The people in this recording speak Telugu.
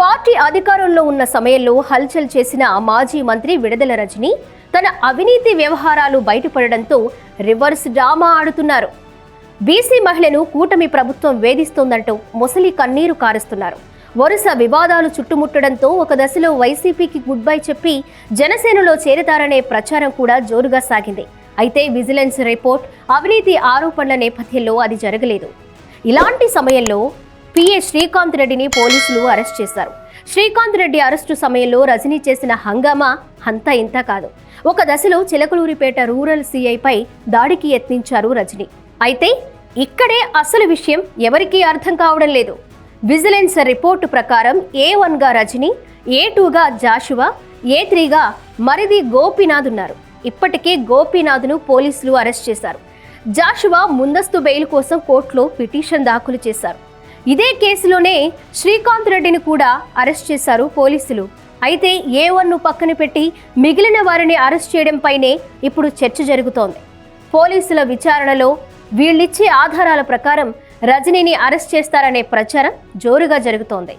పార్టీ అధికారంలో ఉన్న సమయంలో హల్చల్ చేసిన మాజీ మంత్రి విడుదల రజని తన అవినీతి వ్యవహారాలు బయటపడడంతో రివర్స్ డ్రామా ఆడుతున్నారు. బీసీ మహిళను కూటమి ప్రభుత్వం వేధిస్తోందంటూ ముసలి కన్నీరు కారుస్తున్నారు. వరుస వివాదాలు చుట్టుముట్టడంతో ఒక దశలో వైసీపీకి గుడ్ బై చెప్పి జనసేనలో చేరతారనే ప్రచారం కూడా జోరుగా సాగింది. అయితే విజిలెన్స్ రిపోర్ట్, అవినీతి ఆరోపణల నేపథ్యంలో అది జరగలేదు. ఇలాంటి సమయంలో పిఏ శ్రీకాంత్ రెడ్డిని పోలీసులు అరెస్ట్ చేశారు. శ్రీకాంత్ రెడ్డి అరెస్టు సమయంలో రజనీ చేసిన హంగామా అంతా ఇంత కాదు. ఒక దశలో చిలకలూరిపేట రూరల్ సీఐపై దాడికి యత్నించారు రజనీ. అయితే ఇక్కడే అసలు విషయం ఎవరికీ అర్థం కావడం లేదు. విజిలెన్స్ రిపోర్టు ప్రకారం A1గా రజనీ, A2గా జాషువా, A3గా మరిది గోపీనాథ్ ఉన్నారు. ఇప్పటికే గోపీనాథ్ను పోలీసులు అరెస్ట్ చేశారు. జాషువా ముందస్తు బెయిల్ కోసం కోర్టులో పిటిషన్ దాఖలు చేశారు. ఇదే కేసులోనే శ్రీకాంత్ రెడ్డిని కూడా అరెస్ట్ చేశారు పోలీసులు. అయితే A1ను పక్కన పెట్టి మిగిలిన వారిని అరెస్ట్ చేయడంపైనే ఇప్పుడు చర్చ జరుగుతోంది. పోలీసుల విచారణలో వీళ్ళిచ్చే ఆధారాల ప్రకారం రజనీని అరెస్ట్ చేస్తారనే ప్రచారం జోరుగా జరుగుతోంది.